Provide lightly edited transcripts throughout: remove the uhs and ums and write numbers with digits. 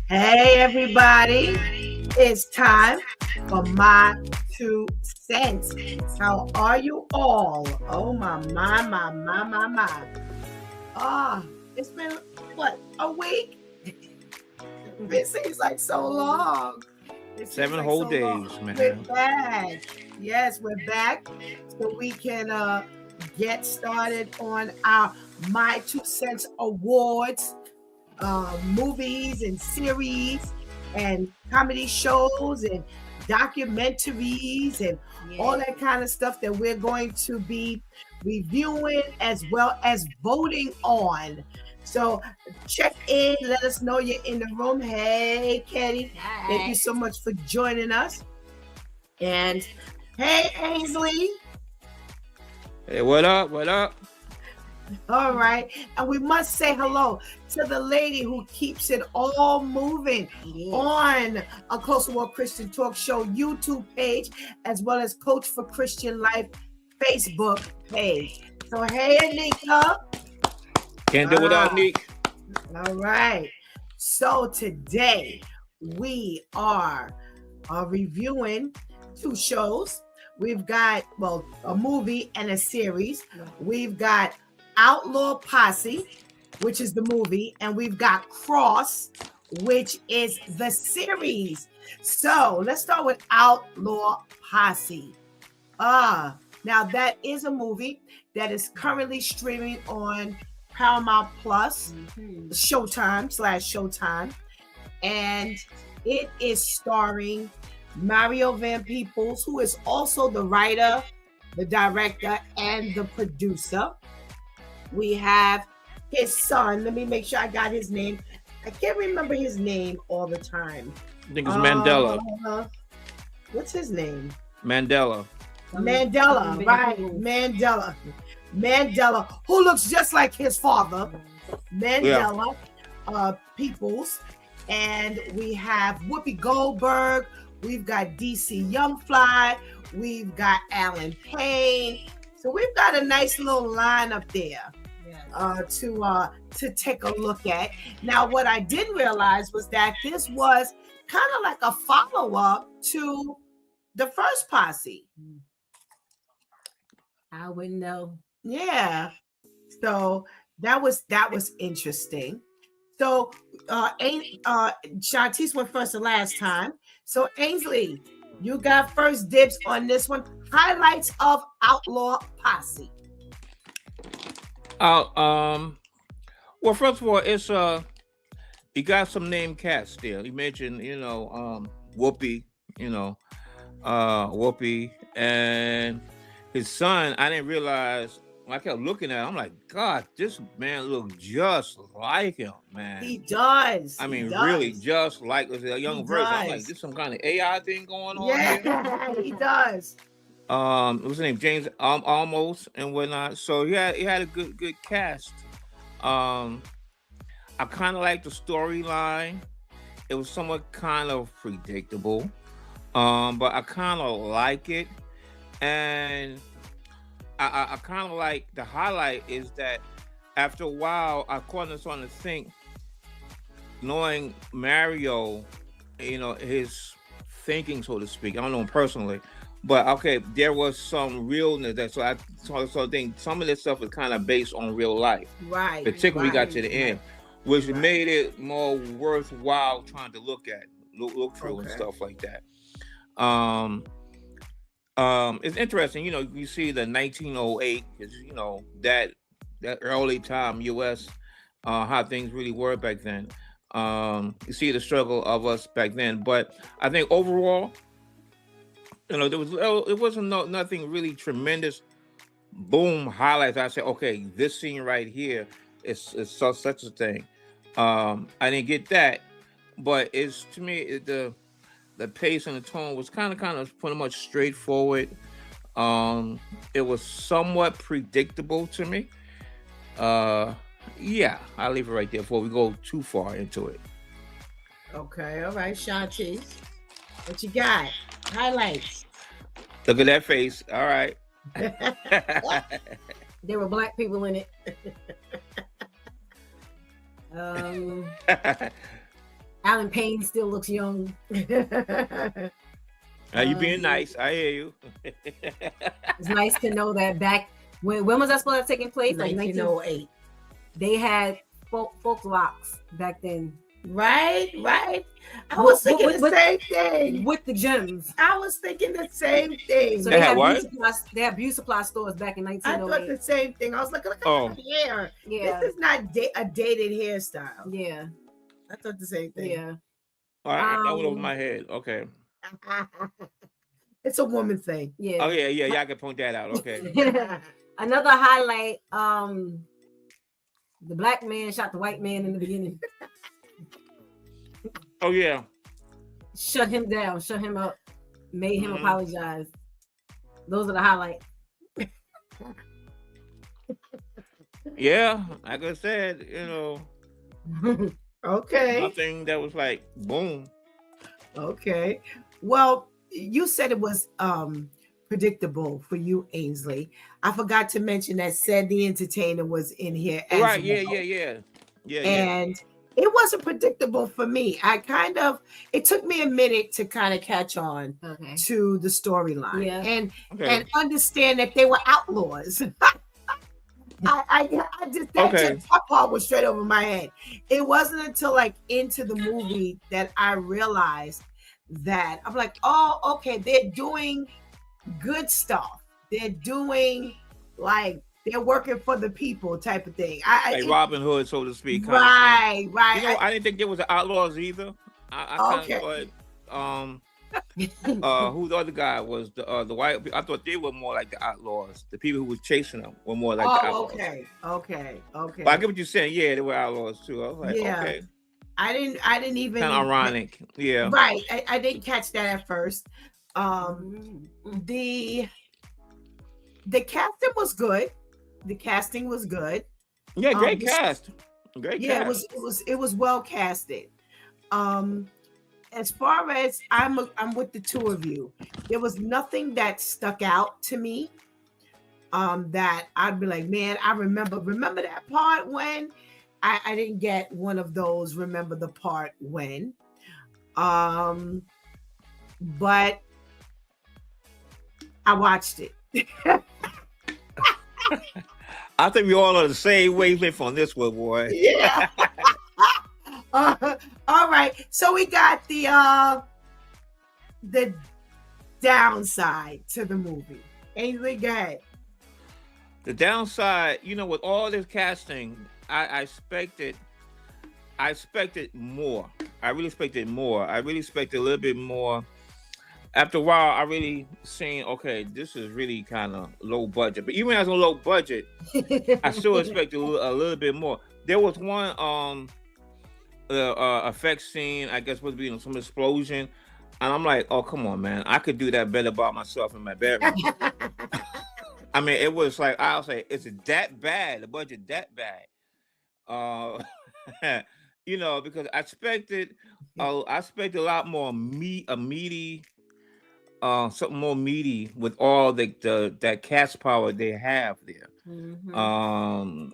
Hey, everybody. It's time for my 2 cents. How are you all? Oh, my. It's been, what, a week? It seems like so long. It seems 7 like whole so long. days, We're man. back. Yes, we're back. So we can get started on our My 2 Cents Awards. Movies and series and comedy shows and documentaries and all that kind of stuff that we're going to be reviewing as well as voting on. So check in, let us know you're in the room. Hey, Katie, thank you so much for joining us. And hey, Ainsley. Hey, what up? What up? All right. And we must say hello to the lady who keeps it all moving on a Closer Walk Christian Talk Show YouTube page, as well as Coach for Christian Life Facebook page. So, hey, Anika. Can't do without Nick. All right. So, today we are reviewing 2 shows. We've got, well, a movie and a series. We've got Outlaw Posse, which is the movie, and we've got Cross, which is the series. So let's start with Outlaw Posse. Now that is a movie that is currently streaming on Paramount Plus, Showtime, and it is starring Mario Van Peebles, who is also the writer, the director, and the producer. We have his son. Let me make sure I got his name. I can't remember his name all the time. I think it's Mandela. What's his name? Mandela, right. Mandela, who looks just like his father. Mandela Peoples. And we have Whoopi Goldberg. We've got DC Youngfly. We've got Alan Payne. So we've got a nice little lineup there. To take a look at. Now, what I didn't realize was that this was kind of like a follow-up to the first Posse. I wouldn't know. Yeah. So that was interesting. So Shantice went first the last time. So Ainsley, you got first dibs on this one. Highlights of Outlaw Posse. Well, first of all, it's you got some name cast there. You mentioned, Whoopi, Whoopi and his son. I didn't realize. I kept looking at him. I'm like, God, this man looks just like him, man. He does. I mean, really, just like a young version. I'm like, this some kind of AI thing going on here. Yeah, he does. What's his name? James Almost and whatnot. So he had a good cast. I kind of like the storyline. It was somewhat kind of predictable, but I kind of like it, and I kind of like the highlight is that after a while, I started to think, knowing Mario, his thinking, so to speak. I don't know him personally. But okay, there was some realness that so I think some of this stuff is kind of based on real life. Right. Particularly we got to the end, which made it more worthwhile trying to look through and stuff like that. It's interesting, you see the 1908, that early time US, how things really were back then. You see the struggle of us back then, but I think overall, it wasn't nothing really tremendous boom highlights. I said, okay, this scene right here is such a thing. I didn't get that, but it's, to me, the pace and the tone was kind of pretty much straightforward. It was somewhat predictable to me. Yeah, I'll leave it right there before we go too far into it. Okay, all right, Shanti, what you got? Highlights. Look at that face. All right. There were black people in it. Um, Alan Payne still looks young. Are you being nice? I hear you. It's nice to know that back when was that supposed to have taken place? Like 1908. They had folk locks back then. Right. I was thinking the same thing. With the gems. I was thinking the same thing. So They had what? They had beauty supply stores back in I 1908. thought the same thing. I was like, look at her hair. Yeah. This is not a dated hairstyle. Yeah. I thought the same thing. Yeah. All right, that went over my head. Okay. It's a woman thing. Yeah. Oh yeah. I can point that out. Okay. Another highlight. The black man shot the white man in the beginning. Oh yeah. Shut him down. Shut him up. Made him apologize. Those are the highlights. Yeah, like I said, Okay. nothing that was like boom. Okay. Well, you said it was predictable for you, Ainsley. I forgot to mention that Said the Entertainer was in here as Right, well. yeah. And it wasn't predictable for me. It took me a minute to kind of catch on to the storyline and understand that they were outlaws. That part was straight over my head. It wasn't until like into the movie that I realized that I'm like, oh, okay, they're doing good stuff. They're doing like they're working for the people type of thing. Like Robin Hood, so to speak. Right. I didn't think there was the outlaws either. I kind of thought, who the other guy was, the white. I thought they were more like the outlaws. The people who was chasing them were more like the outlaws. Okay. But I get what you're saying. Yeah, they were outlaws too. I was like, okay. I didn't even kind of ironic. Yeah. Right. I didn't catch that at first. The casting was good. Yeah, great cast. Great cast. It was well casted. As far as I'm with the two of you, there was nothing that stuck out to me. That I'd be like, man, I remember that part when I didn't get one of those. Remember the part when, but I watched it. I think we all are the same wavelength on this one, boy. Yeah. All right. So we got the downside to the movie. Ainsley, go ahead. The downside, with all this casting, I expected more. I really expected more. I really expected a little bit more. After a while, I really seen, okay, this is really kind of low budget. But even as a low budget, I still expected a little bit more. There was one effect scene, I guess, supposed to be some explosion. And I'm like, oh, come on, man. I could do that better by myself in my bedroom. I mean, it was like, I was like, is it that bad? The budget that bad? Because I expected a lot more meaty, something more meaty with all that cast power they have there.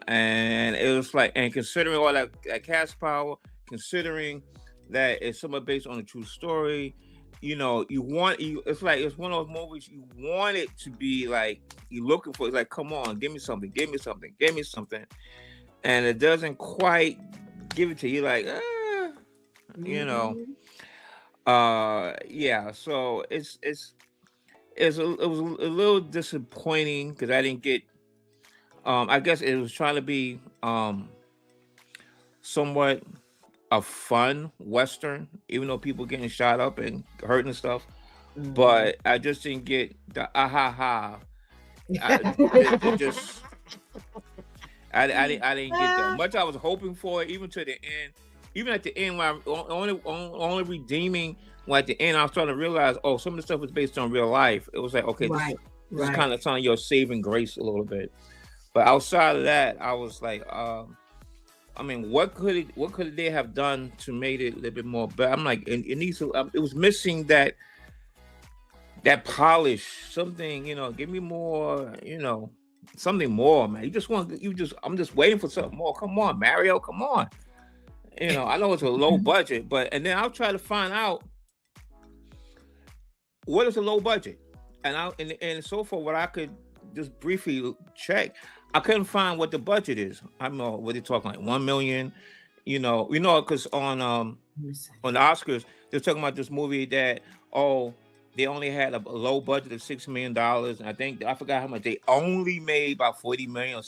And it was like, and considering all that cast power, considering that it's somewhat based on a true story, it's one of those movies you want it to be like, you're looking for. It's like, come on, give me something, and it doesn't quite give it to you. Like, So it was a little disappointing because I didn't get. I guess it was trying to be somewhat a fun Western, even though people getting shot up and hurt and stuff. But I just didn't get the I didn't get that much. I was hoping for it, even to the end. Even at the end, when I only redeeming, when at the end I was starting to realize, oh, some of the stuff was based on real life. It was like, okay, this is kind of something your saving grace a little bit. But outside of that, I was like, I mean, what could they have done to make it a little bit more better? I'm like, it needs to. It was missing that polish, something. Give me more. Something more, man. I'm just waiting for something more. Come on, Mario. Come on. You know, I know it's a low budget, but and then I'll try to find out what is a low budget, and so for what I could just briefly check, I couldn't find what the budget is. I don't know what they're talking like 1 million. Because on the Oscars they're talking about this movie that they only had a low budget of $6 million, and I forgot how much they only made, about 40 million or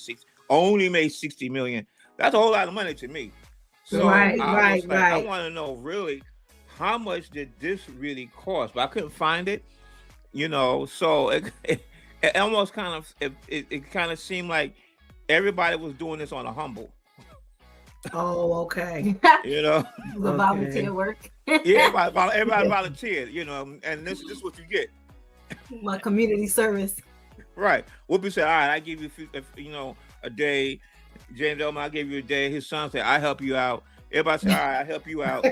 only made 60 million. That's a whole lot of money to me. So Right, I was like, I right. want to know really how much did this really cost, but I couldn't find it. So it almost kind of it kind of seemed like everybody was doing this on a humble. Oh, okay. You know, The volunteer work. yeah, everybody volunteered. And this is what you get. My community service. Right. Whoopi said, all right, I give you, a day. James Elman, I gave you a day. His son said, I help you out. Everybody said, all right, I help you out.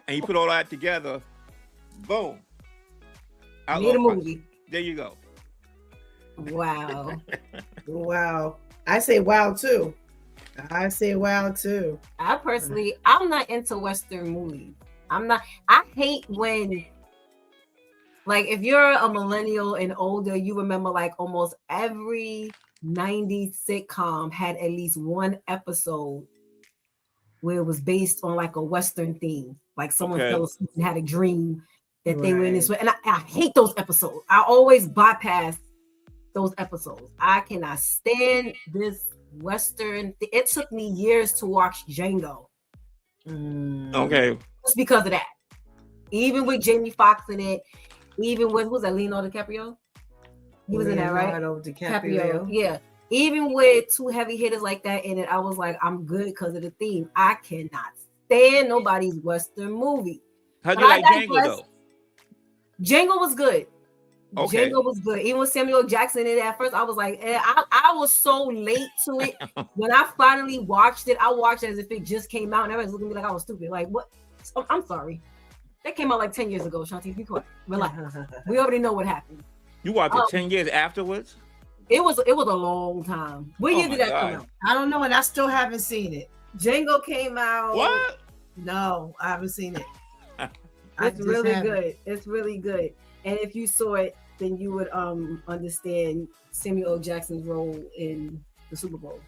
And you put all that together, boom. Made a movie. There you go. Wow. Wow. I say wow too. I personally, I'm not into Western movies. I hate when, like, if you're a millennial and older, you remember like almost every 90s sitcom had at least one episode where it was based on like a Western theme. Like someone fell asleep and had a dream that they were in this way. And I hate those episodes. I always bypass those episodes. I cannot stand this Western. It took me years to watch Django. Okay. Just because of that. Even with Jamie Foxx in it, even with, who's that, Leonardo DiCaprio? He was in that, right? Leonardo DiCaprio. Yeah. Even with two heavy hitters like that in it, I was like, I'm good because of the theme. I cannot stand nobody's Western movie. How'd you like Django though? Django was good. Okay. Django was good. Even with Samuel Jackson in it at first, I was like, I was so late to it. When I finally watched it, I watched it as if it just came out, and everybody's looking at me like I was stupid. Like, what? I'm sorry. That came out like 10 years ago, Shanti. Be quiet. Relax. We already know what happened. You watched it 10 years afterwards? It was a long time. What year did that come out? I don't know, and I still haven't seen it. Django came out. What? No, I haven't seen it. It's really good. It's really good. And if you saw it, then you would understand Samuel L. Jackson's role in the Super Bowl.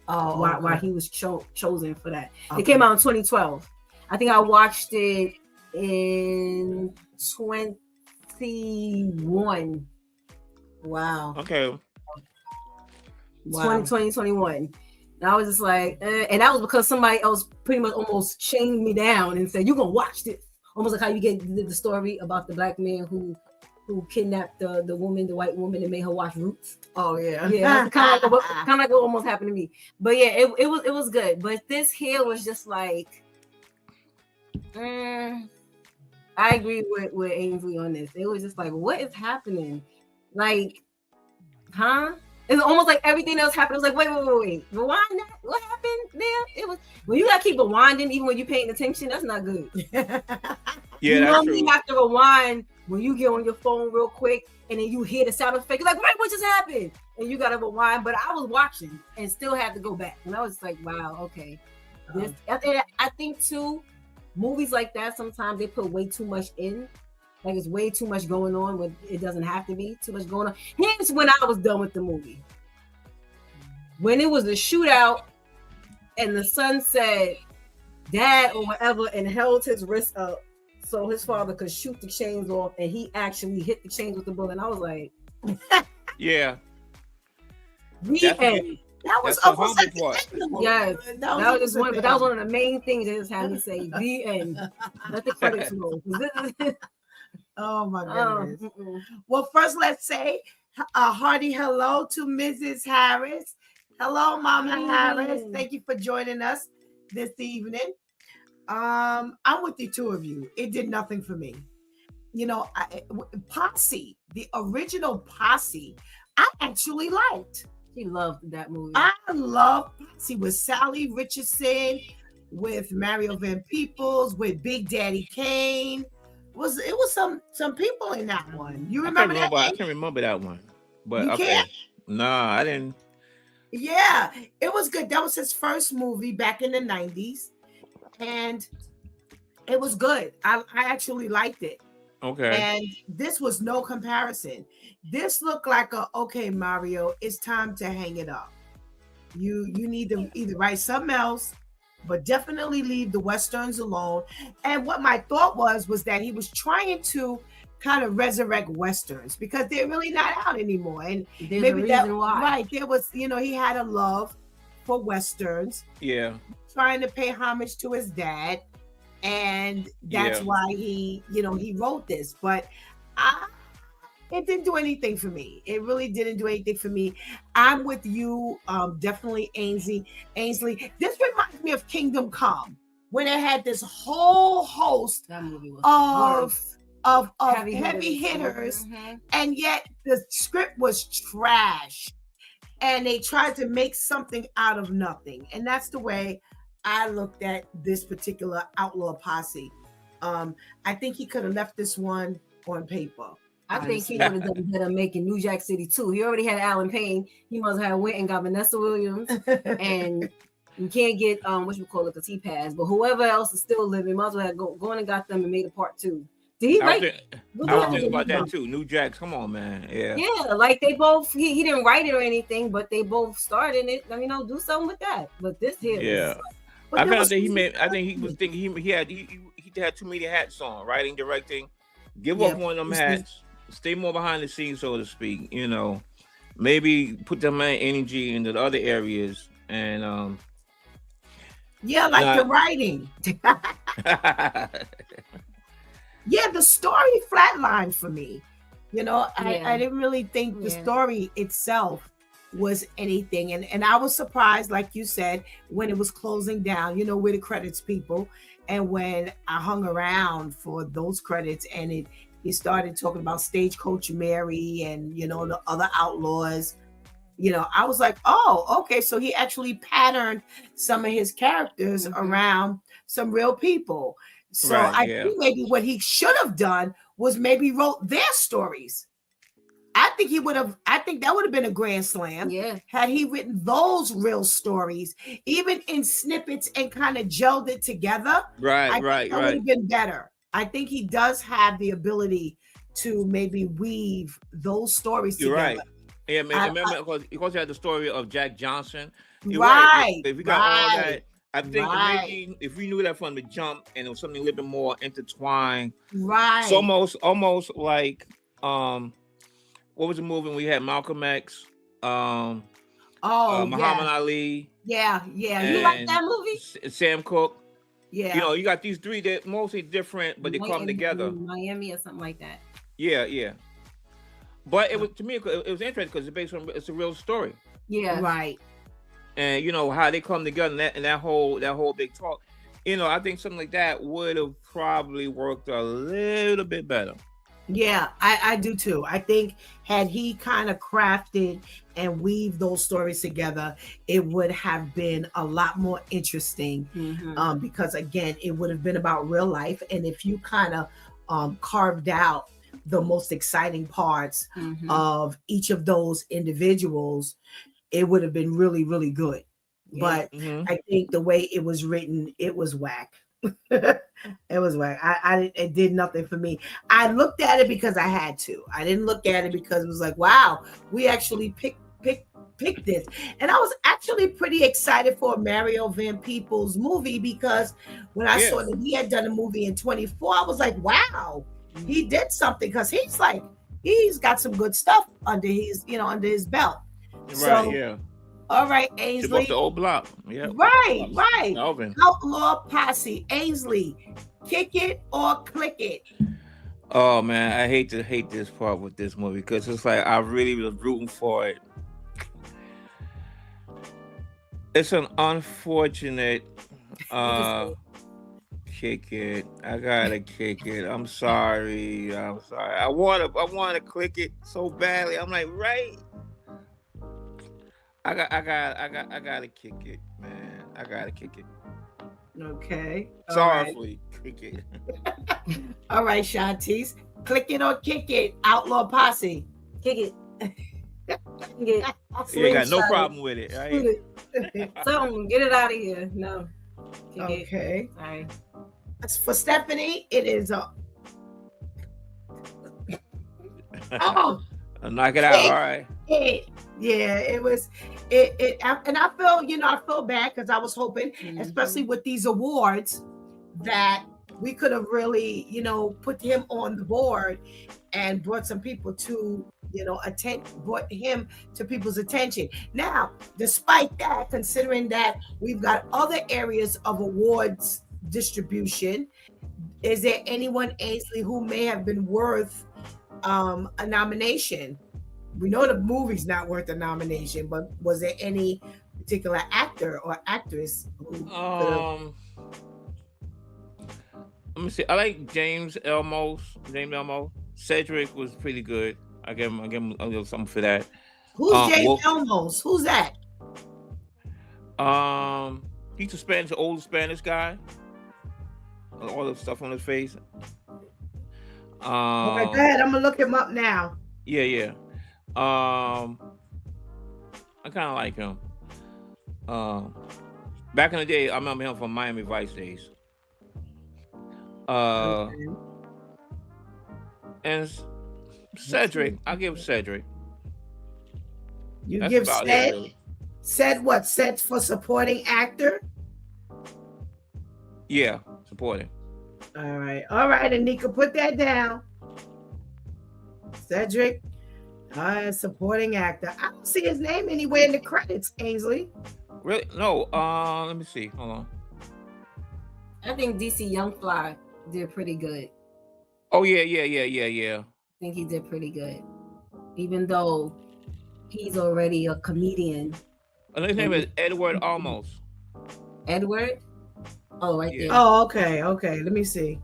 Why he was chosen for that. It came out in 2012. I think I watched it in 21. Wow. Okay. 2021. And I was just like, and that was because somebody else pretty much almost chained me down and said, you're gonna watch this. Almost like how you get the story about the black man who kidnapped the woman, the white woman, and made her watch Roots. Oh yeah. Yeah, kind of like what almost happened to me. But yeah, it was good. But this here was just like, I agree with Ainsley on this. It was just like, what is happening? Like, huh? It's almost like everything else happened. It was like, wait. Rewind that? What happened there? It was when you gotta keep rewinding, even when you're paying attention, that's not good. Yeah, you that's normally true. have to rewind when you get on your phone real quick and then you hear the sound effect. You're like, wait, what just happened? And you gotta rewind. But I was watching and still had to go back. And I was like, wow, okay. I think too, movies like that, sometimes they put way too much in. Like it's way too much going on when it doesn't have to be too much going on. Here's when I was done with the movie. When it was a shootout and the son said, Dad or whatever, and held his wrist up so his father could shoot the chains off, and he actually hit the chains with the bullet. And I was like, yeah. The end. That was That's the almost like humble the part. end of the movie. Yes, that was almost just one, like but the that was end. one of the main things they just had me say. The end. Let the credits roll. Oh my goodness. Mm-mm. Well, first let's say a hearty hello to Mrs. Harris. Hello, Mama Harris. Thank you for joining us this evening. I'm with the two of you. It did nothing for me. You know, Posse, the original Posse, I actually liked. She loved that movie. I love Posse with Sally Richardson, with Mario Van Peebles, with Big Daddy Kane. It was some people in that one. You remember that? I can remember that one. But You okay. can't? Nah, I didn't. Yeah, it was good. That was his first movie back in the 90s. and it was good. I actually liked it. Okay. And this was no comparison. This looked like okay, Mario, it's time to hang it up. You need to either write something else, but definitely leave the Westerns alone. And what my thought was that he was trying to kind of resurrect Westerns because they're really not out anymore. And There's maybe a that reason why. right, there was, he had a love for Westerns, Yeah. trying to pay homage to his dad. And that's why he wrote this. But it didn't do anything for me. It really didn't do anything for me. I'm with you, definitely Ainsley. This reminds me of Kingdom Come, when it had this whole host That movie was of heavy hitters, Mm-hmm. and yet the script was trash. And they tried to make something out of nothing. And that's the way I looked at this particular Outlaw Posse. I think he could have left this one on paper. I think he would have done better making New Jack City 2. He already had Alan Payne. He must have went and got Vanessa Williams. And you can't get the T-Pass, but whoever else is still living, might as well have gone and got them and made a part 2. Did he I write? was thinking about that too. New Jacks, come on, man. Yeah. Yeah, like they both. He didn't write it or anything, but they both starred in it. Do something with that. But this here, Yeah. I think he was thinking he had too many hats on, writing, directing. Give up one of them hats. Stay more behind the scenes, so to speak. Maybe put them energy into the other areas and the writing. Yeah, the story flatlined for me. I didn't really think the story itself was anything. And I was surprised, like you said, when it was closing down, with the credits people. And when I hung around for those credits and he started talking about Stagecoach Mary and, the other outlaws, I was like, oh, okay. So he actually patterned some of his characters around some real people. So I think maybe what he should have done was maybe wrote their stories. I think that would have been a grand slam. Yeah. Had he written those real stories, even in snippets and kind of gelled it together. Right. That would have been better. I think he does have the ability to maybe weave those stories together. You're right. Yeah, man. Remember, because he had the story of Jack Johnson. Right. If we got all that, I think maybe if we knew that from the jump and it was something a little bit more intertwined. Right. It's almost like what was the movie we had Malcolm X? Muhammad Ali. Yeah. You like that movie? Sam Cooke. Yeah. You got these three that mostly different, but they come together. Miami or something like that. Yeah. But it was, to me, it was interesting because it's a real story. Yeah. Right. And how they come together and that whole big talk. I think something like that would have probably worked a little bit better. Yeah, I do too. I think had he kind of crafted and weaved those stories together, it would have been a lot more interesting. Because again, it would have been about real life. And if you kind of carved out the most exciting parts of each of those individuals, it would have been really, really good. Yeah. But I think the way it was written, it was whack. It was whack. It did nothing for me. I looked at it because I had to. I didn't look at it because it was like, wow, we actually picked this. And I was actually pretty excited for Mario Van Peebles movie because when I saw that he had done a movie in 24, I was like, wow, he did something because he's got some good stuff under his belt. Right, All right, Ainsley. Off the old block. Yeah. Right. Melvin. Outlaw Posse. Ainsley, kick it or click it? Oh man, I hate this part with this movie because it's like I really was rooting for it. It's an unfortunate kick it. I gotta kick it. I'm sorry. I want to click it so badly. I'm like, right. I gotta kick it, man. I gotta kick it. Okay. Sorry, kick it. All right, Shantice. Click it or kick it. Outlaw Posse. Kick it. You ain't got no problem with it, right? Something, get it out of here. No. Okay. Sorry. As for Stephanie, it is a oh Knock it out. All right. yeah, it was and I feel, I feel bad because I was hoping, especially with these awards, that we could have really, put him on the board and brought some people to, brought him to people's attention. Now, despite that, considering that we've got other areas of awards distribution, is there anyone, Ainsley, who may have been worth a nomination? We know the movie's not worth a nomination, but was there any particular actor or actress who let me see. I like James Elmo. Cedric was pretty good. I give him a little something for that. Who's James Elmos? Who's that? He's a Spanish, old Spanish guy. All the stuff on his face. Okay, go ahead. I'm gonna look him up now. Yeah. I kind of like him. Back in the day, I remember him from Miami Vice days. And Cedric, I'll give Cedric. You That's give about Ced? it, really. Ced what? Ced for supporting actor? Yeah, supporting. All right, Anika, put that down. Cedric, supporting actor. I don't see his name anywhere in the credits, Ainsley. Really? No. Let me see. Hold on. I think DC Youngfly did pretty good. Oh yeah. I think he did pretty good, even though he's already a comedian. His name is Edward Olmos. Edward? Oh, right there. Oh, okay. Let me see.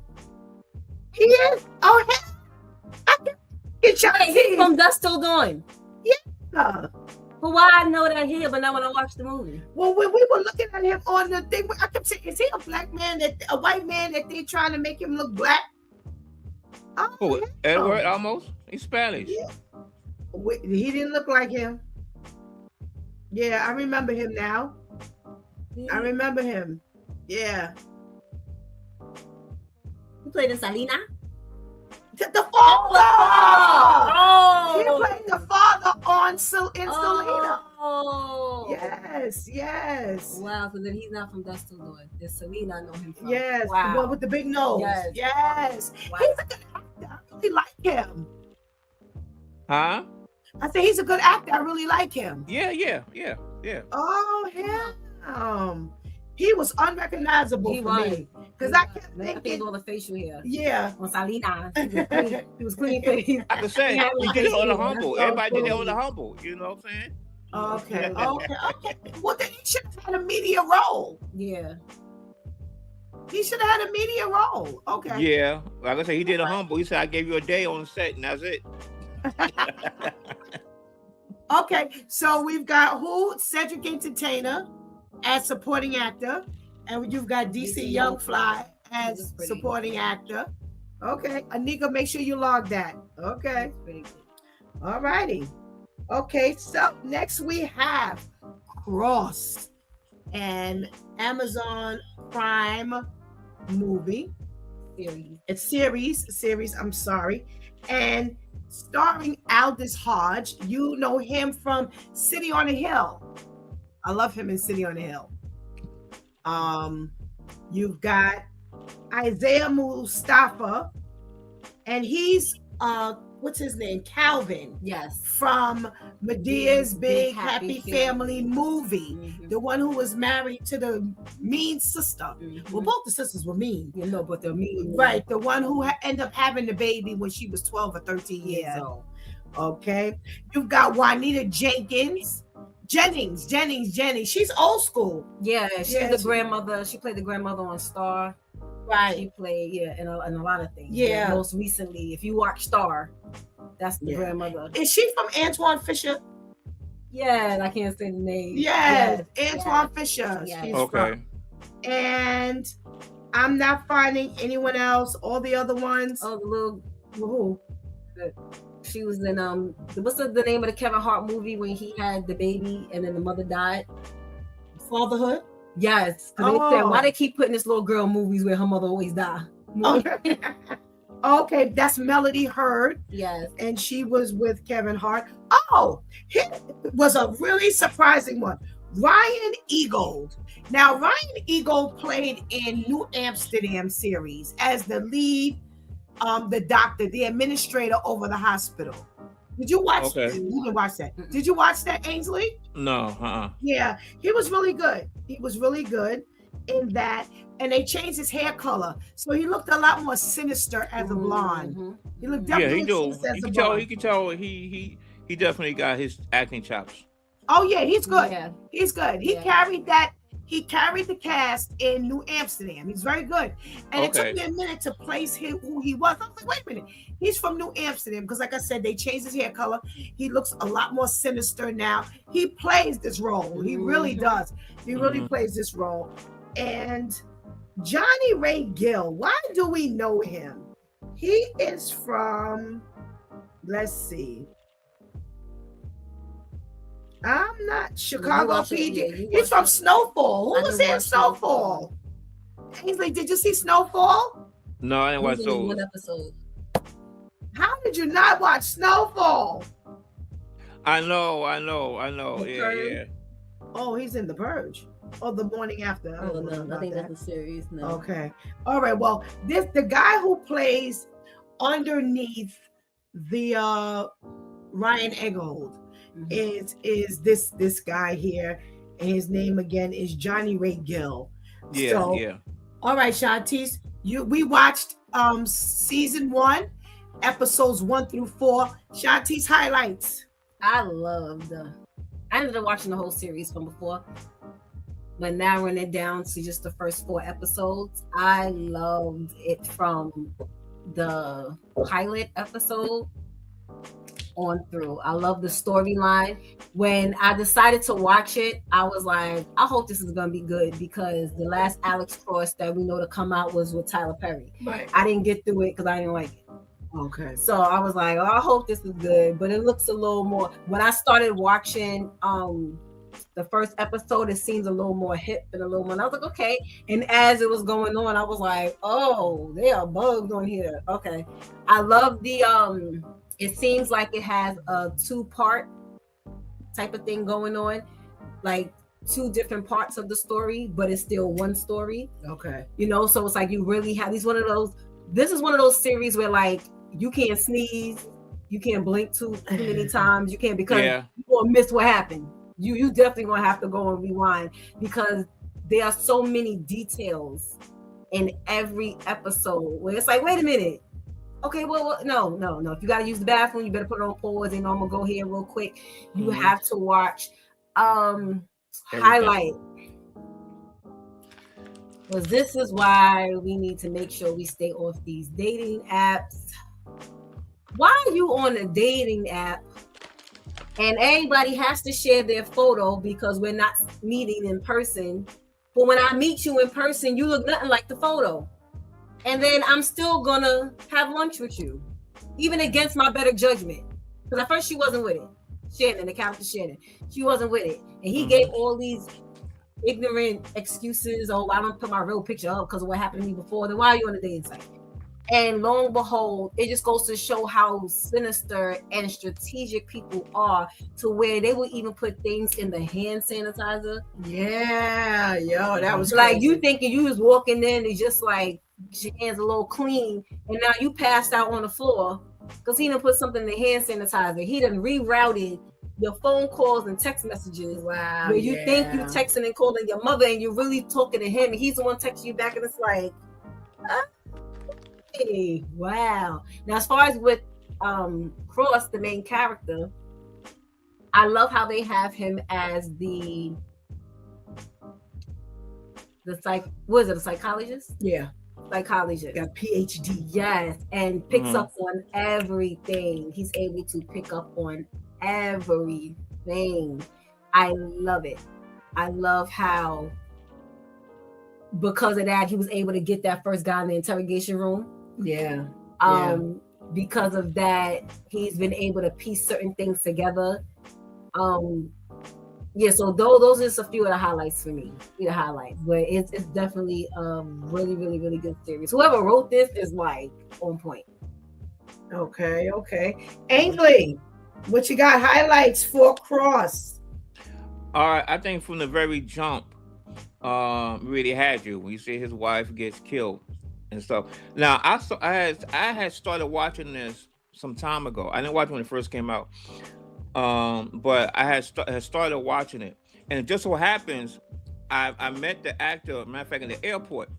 He is. Oh, I can get your He's from Dusk Till Dawn. Yeah. But why I know that here, but not when I watch the movie. Well, when we were looking at him on the thing, I kept saying, "Is he a black man? A white man that they're trying to make him look black?" Oh, Edward Olmos. He's Spanish. Yeah. He didn't look like him. Yeah, I remember him now. I remember him. Yeah. He played in Salina? The father! Oh! He played the father in Selena. Oh! Yes. Wow, so then he's not from Dusk Till Dawn. There's Selena I know him from. Yes, wow. The one with the big nose. Yes. Wow. He's a good actor. I really like him. Huh? I say he's a good actor. I really like him. Yeah. Oh, him. He was unrecognizable for me because I kept thinking all the facial hair. Yeah, on Salina, he was clean face. Like I said, he did it on the humble. Everybody did it on the humble. You know what I'm saying? Okay. Well, then he should have had a media role. Yeah. He should have had a media role. Okay. Yeah. Like I said, he did a humble. He said, I gave you a day on the set, and that's it. Okay. So we've got Cedric Entertainer as supporting actor, and you've got DC Youngfly as supporting actor. Okay. Anika, make sure you log that. Okay. All righty. Okay. So next we have Cross, an Amazon Prime movie. It's series, I'm sorry. And starring Aldous Hodge. You know him from City on a Hill. I love him in City on a Hill. You've got Isaiah Mustafa, and he's what's his name? Calvin. Yes. From Medea's Big Happy Family movie. Mm-hmm. The one who was married to the mean sister. Mm-hmm. Well, both the sisters were mean. You know, but they're mean. Right. The one who ended up having the baby when she was 12 or 13 years old. Okay. You've got Juanita Jennings. She's old school. Yeah, she's the grandmother. She played the grandmother on Star. Right. She played, in a lot of things. Yeah. Most recently, if you watch Star, that's the grandmother. Is she from Antoine Fisher? Yeah, I can't say the name. Yes, Antoine Fisher. Yes. She's okay. From. And I'm not finding anyone else. All the other ones. Oh, the little who? She was in what's the name of the Kevin Hart movie when he had the baby and then the mother died? Fatherhood. Yes, because they said, why they keep putting this little girl movies where her mother always die? Okay. Okay, that's Melody Hurd. Yes. And she was with Kevin Hart. Oh, it was a really surprising one. Ryan Eagle. Now, Ryan Eagle played in New Amsterdam series as the lead, the doctor, the administrator over the hospital. Did you watch that? You didn't watch that. Did you watch that, Ainsley? No, Yeah, he was really good. He was really good in that. And they changed his hair color. So he looked a lot more sinister as a blonde. He looked definitely sinister as a blonde. You can tell he definitely got his acting chops. Oh yeah, he's good. Yeah. He's good. He carried that. He carried the cast in New Amsterdam. He's very good. And it took me a minute to place who he was. I was like, wait a minute. He's from New Amsterdam because, like I said, they changed his hair color. He looks a lot more sinister now. He plays this role. He really does. He really plays this role. And Johnny Ray Gill, why do we know him? He is from, let's see. I'm not Chicago PD. He's from Snowfall. Who was in Snowfall? Ainsley, did you see Snowfall? No, I didn't watch those. One episode. How did you not watch Snowfall? I know. Yeah. Oh, he's in The Purge. Oh, The Morning After. Oh no, I think that's a series. No. Okay. All right. Well, the guy who plays underneath the Ryan Eggold is this guy here, and his name again is Johnny Ray Gill. Yeah. All right, Shantice, we watched season 1, episodes 1 through 4. Shantice, highlights. I ended up watching the whole series from before, but narrowing it down to just the first 4 episodes. I loved it from the pilot episode on through. I love the storyline. When I decided to watch it, I was like, I hope this is gonna be good, because the last Alex Cross that we know to come out was with Tyler Perry. Right. I didn't get through it because I didn't like it. Okay. So I was like, I hope this is good, but it looks a little more. When I started watching the first episode, it seems a little more hip and a little more. And I was like, okay. And as it was going on, I was like, oh, there are bugs on here. Okay. I love the it seems like it has a 2-part type of thing going on, like 2 different parts of the story, but it's still one story. Okay. So it's like you really have this is one of those series where like you can't sneeze, you can't blink too many times, you can't, because you're gonna miss what happened. You definitely gonna have to go and rewind, because there are so many details in every episode where it's like, wait a minute. Okay, well, no. If you gotta use the bathroom, you better put it on pause. And I'm gonna go here real quick. You have to watch highlight. Because this is why we need to make sure we stay off these dating apps. Why are you on a dating app and everybody has to share their photo because we're not meeting in person? But when I meet you in person, you look nothing like the photo. And then I'm still gonna have lunch with you, even against my better judgment. Because at first she wasn't with it. Shannon, the character Shannon, she wasn't with it. And he gave all these ignorant excuses. Oh, I don't put my real picture up because of what happened to me before. Then why are you on the dating site? And lo and behold, it just goes to show how sinister and strategic people are, to where they will even put things in the hand sanitizer. Yeah, yo, that was like crazy. You thinking you was walking in and just like your hands a little clean, and now you passed out on the floor because he done put something in the hand sanitizer. He done rerouted your phone calls and text messages. Wow. Where you think you texting and calling your mother and you're really talking to him, and he's the one texting you back, and it's like, hey, wow. Now, as far as with Cross, the main character, I love how they have him as the psychologist? Yeah. Psychologist. Got PhD. Yes. And picks up on everything. He's able to pick up on everything. I love it. I love how, because of that, he was able to get that first guy in the interrogation room. Yeah. Because of that, he's been able to piece certain things together. Yeah, so those are just a few of the highlights for me. The highlights, but it's definitely really, really, really good series. Whoever wrote this is like on point. Okay. Ainsley, what you got highlights for Cross? All right, I think from the very jump, really had you when you see his wife gets killed and stuff. Now I had started watching this some time ago. I didn't watch it when it first came out, but I had started watching it, and it just so happens I met the actor. Matter of fact, in the airport,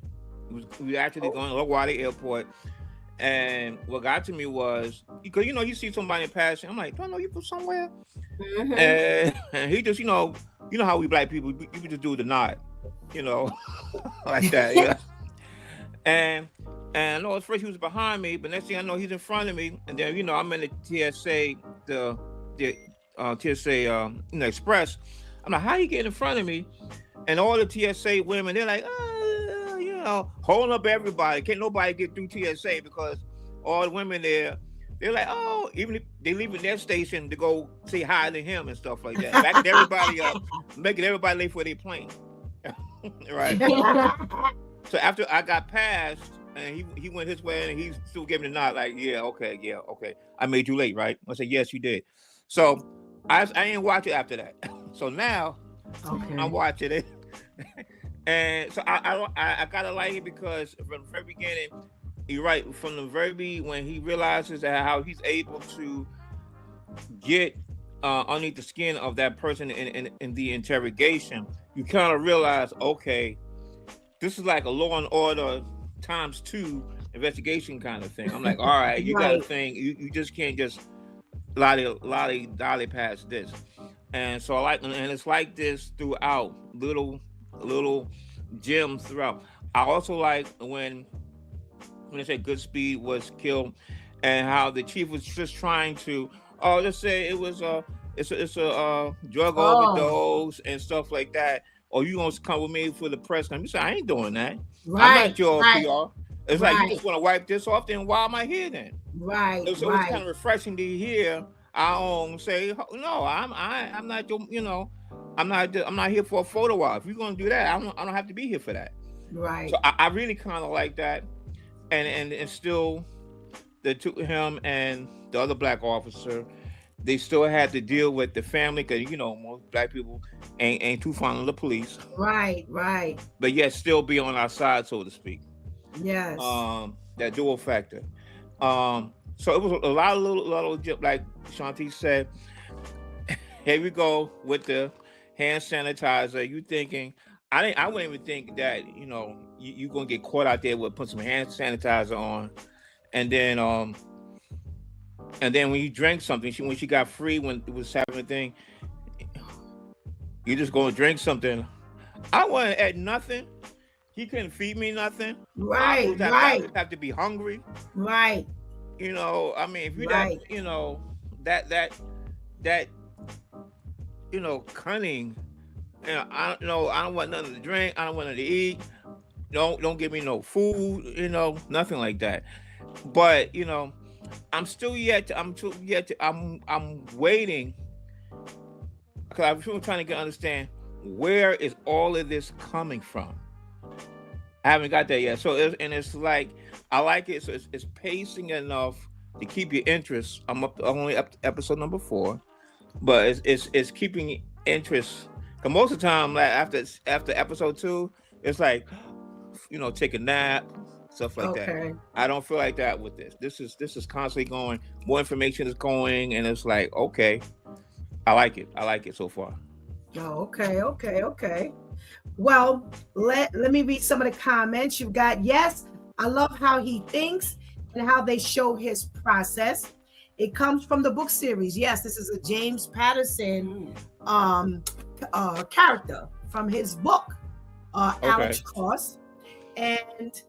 we were actually going to LaGuardia Airport. And what got to me was because you see somebody in passing. I'm like, do I know you from somewhere? Mm-hmm. And he just you know how we black people you just do the nod, like that. Yeah. And I know at first he was behind me, but next thing I know he's in front of me, and then I'm in the TSA the TSA Express. I'm like, how you getting in front of me? And all the TSA women, they're like, holding up everybody. Can't nobody get through TSA because all the women there, they're like, oh, even if they leaving their station to go say hi to him and stuff like that. Backing everybody up, making everybody late for their plane. Right. So after I got past and he went his way and he's still giving a nod like, yeah, okay. I made you late, right? I said, yes, you did. So I didn't watch it after that. So now I'm watching it. And so I gotta like it because from the very beginning, you're right. From the very when he realizes that how he's able to get underneath the skin of that person in the interrogation, you kind of realize, okay, this is like a Law and Order ×2 investigation kind of thing. I'm like, all right, you got to think, you just can't just lolly past this. And so and it's like this throughout, little gems throughout. I also like when they say Goodspeed was killed and how the chief was just trying to, let's say it was it's a drug overdose and stuff like that. Or you gonna come with me for the press conference? You say I ain't doing that. Right, I'm not your PR. It's like you just want to wipe this off. Then why am I here then? Right. So it was kind of refreshing to hear our own say, no, I'm not your, I'm not here for a photo op. If you're gonna do that, I don't have to be here for that. Right. So I really kind of like that, and still, him and the other black officer, they still had to deal with the family because most black people ain't too fond of the police. Right. But yet still be on our side, so to speak. Yes. That dual factor. So it was a lot of little like Shanti said. Here we go with the hand sanitizer. You thinking? I wouldn't even think that you gonna get caught out there with put some hand sanitizer on, and then when you drank something, when she got free when it was having a thing, you just gonna drink something. I wasn't at nothing. He couldn't feed me nothing. Right. I have to be hungry. Right. I mean, if you that cunning. I don't want nothing to drink. I don't want nothing to eat. Don't give me no food. Nothing like that. But I'm waiting because I'm still trying to understand where is all of this coming from. I haven't got that yet. So it's like I like it. So it's pacing enough to keep your interest. I'm only up to episode number 4, but it's keeping interest. Cause most of the time, like after episode 2, it's like take a nap, stuff like that. I don't feel like that with this. This is constantly going. More information is going, and it's like okay, I like it so far. Oh, okay. Well, let me read some of the comments. You've got, yes, I love how he thinks and how they show his process. It comes from the book series. Yes, this is a James Patterson character from his book, Alex Cross. And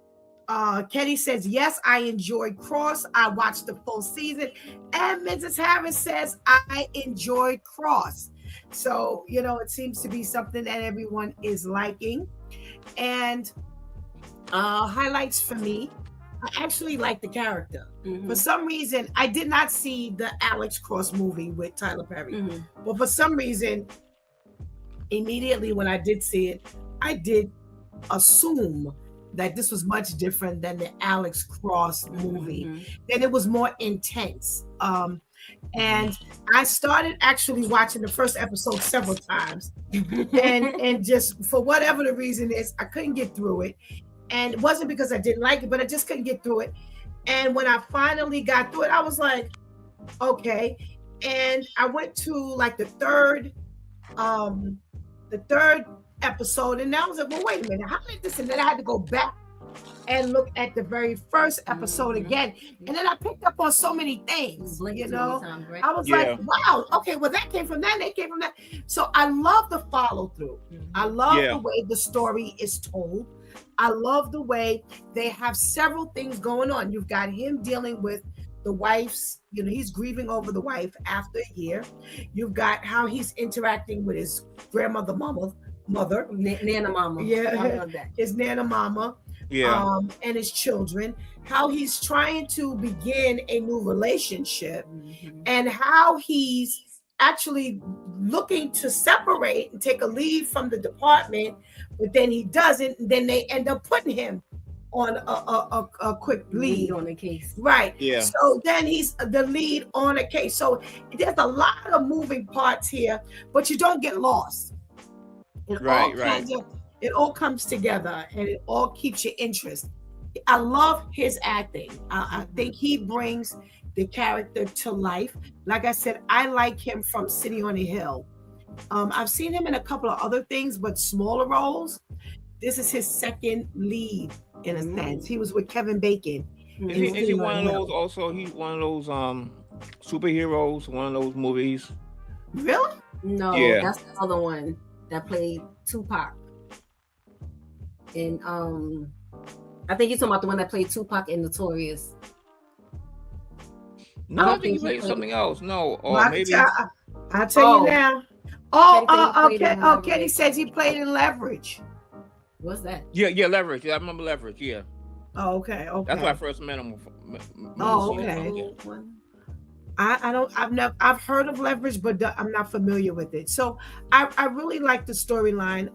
Kenny says, yes, I enjoyed Cross. I watched the full season. And Mrs. Harris says, I enjoyed Cross. So, it seems to be something that everyone is liking. And highlights for me, I actually like the character. For some reason, I did not see the Alex Cross movie with Tyler Perry. But for some reason, immediately when I did see it, I did assume that this was much different than the Alex Cross movie. And it was more intense. And I started actually watching the first episode several times. and just for whatever the reason is, I couldn't get through it. And it wasn't because I didn't like it, but I just couldn't get through it. And when I finally got through it, I was like, okay. And I went to like the third episode, and I was like, well, wait a minute, how did this? And then I had to go back and look at the very first episode again. And then I picked up on so many things, you know. I was like, wow, okay, well, that came from that, came from that. So I love the follow through. I love the way the story is told. I love the way they have several things going on. You've got him dealing with the wife's, you know, he's grieving over the wife after a year. You've got how he's interacting with his grandmother, mother, Nana mama. Yeah, I love that. His Nana mama. And his children, how he's trying to begin a new relationship, and how he's actually looking to separate and take a leave from the department, but then he doesn't, and then they end up putting him on a quick lead on a case. Right. Yeah. So then he's the lead on a case. So there's a lot of moving parts here, but you don't get lost. It all comes together, and it all keeps your interest. I love his acting. I think he brings the character to life. Like I said, I like him from City on a Hill. I've seen him in a couple of other things, but smaller roles. This is his second lead in a sense. He was with Kevin Bacon. Is he one of those also? He's one of those superheroes, one of those movies. Really? No, that's the other one that played Tupac. And I think you're talking about the one that played Tupac in Notorious. No, I think he played something else. No, or maybe I'll tell you now. Oh, Kenny says he played in Leverage. What's that? Yeah, Leverage. Yeah, I remember Leverage. Yeah. Oh, okay. That's why I first met him. Okay. I've heard of Leverage, but I'm not familiar with it. So I really like the storyline.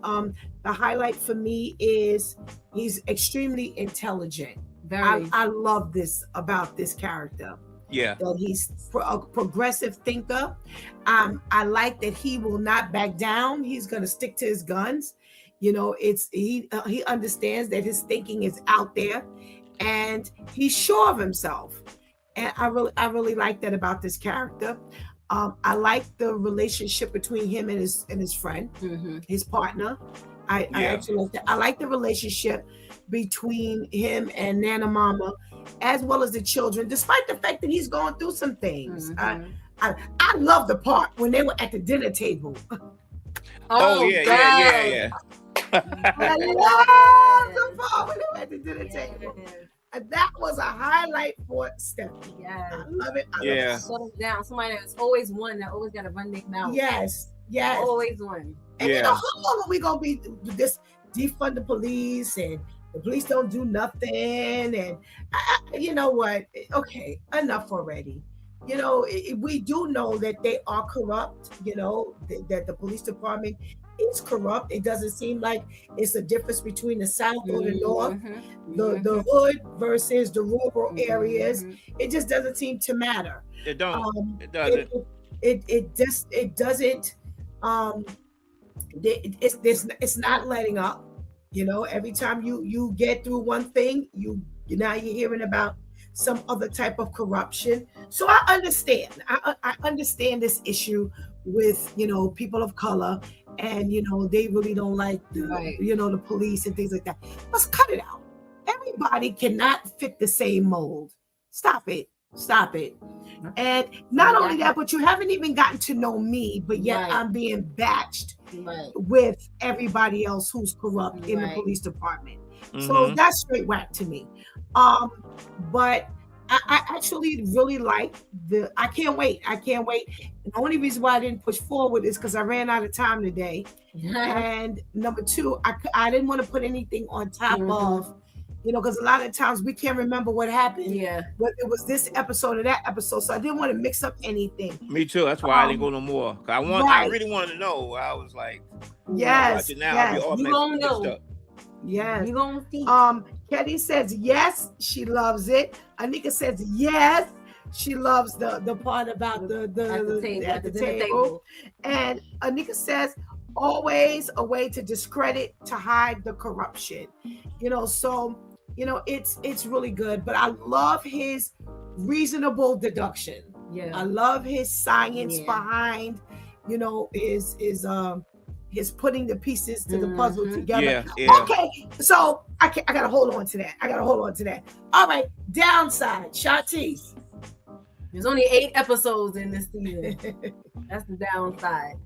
The highlight for me is he's extremely intelligent. I love this about this character. Yeah. That he's a progressive thinker. I like that he will not back down. He's going to stick to his guns. You know, he understands that his thinking is out there, and he's sure of himself. And I really like that about this character. I like the relationship between him and his friend, his partner. I actually like that. I like the relationship between him and Nana Mama, as well as the children, despite the fact that he's going through some things. I love the part when they were at the dinner table. Yeah. I love the part when they were at the dinner table. And that was a highlight for Stephanie. Yeah, I love it. Settle down. Somebody that's always one that always got to run their mouth. Yes. Always one. And you know, how long are we gonna be this defund the police and the police don't do nothing? And you know what? Okay, enough already. You know, we do know that they are corrupt. You know that the police department is corrupt. It doesn't seem like it's a difference between the South or the North, the hood versus the rural areas. It just doesn't seem to matter. It don't. It doesn't. It doesn't. It's not letting up. You know, every time you get through one thing, now you're hearing about some other type of corruption. So I understand. I understand this issue with, you know, people of color, and you know they really don't like the police and things like that. Let's cut it out. Everybody cannot fit the same mold. Stop it. And not only that, but you haven't even gotten to know me, but yet I'm being batched with everybody else who's corrupt in the police department. So that's straight whack to me. But I actually really like I can't wait. The only reason why I didn't push forward is because I ran out of time today. And number two, I didn't want to put anything on top of because a lot of times we can't remember what happened. Yeah. But it was this episode or that episode, so I didn't want to mix up anything. Me too. That's why I didn't go no more. I really wanted to know. I was like, yes, watch it now. yes. I'll be You gonna know. up. Yes. You gonna see. Kelly says yes, she loves it. Anika says yes, she loves the part about the at the table. And Anika says always a way to discredit, to hide the corruption. So it's really good. But I love his reasonable deduction. Yeah. I love his science behind, is putting the pieces to the puzzle together. Yeah. Okay, so I gotta hold on to that. All right, downside, Shawty. There's only 8 episodes in this season. That's the downside.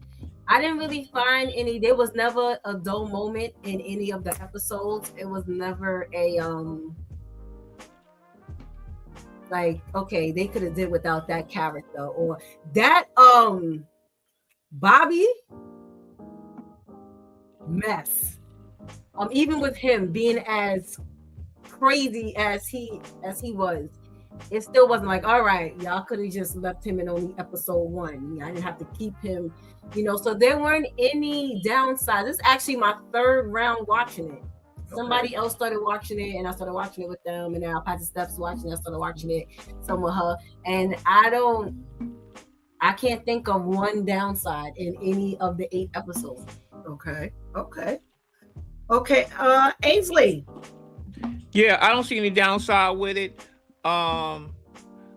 I didn't really find any. There was never a dull moment in any of the episodes. It was never a like, okay, they could have did without that character or that Bobby mess. Even with him being as crazy as he was, it still wasn't like, all right, y'all could have just left him in only episode 1. I didn't have to keep him, so there weren't any downsides. This is actually my 3rd round watching it. Somebody else started watching it, and I started watching it with them, and now Patty Steph's watching it. I started watching it, some with her, and I can't think of one downside in any of the 8 episodes. Okay. Ainsley. Yeah, I don't see any downside with it. Like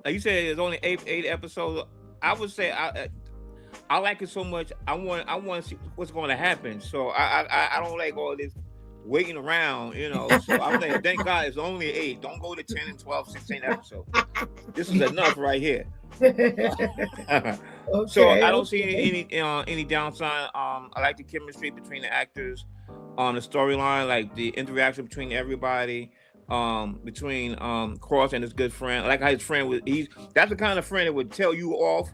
you said, there's only 8 episodes. I would say I like it so much. I want to see what's going to happen. So I don't like all this waiting around, So I'm like, thank God it's only 8. Don't go to 10 and 12, 16 episodes. This is enough right here. So I don't see any downside. I like the chemistry between the actors, the storyline, like the interaction between everybody, between Cross and his good friend. I like how his friend that's the kind of friend that would tell you off,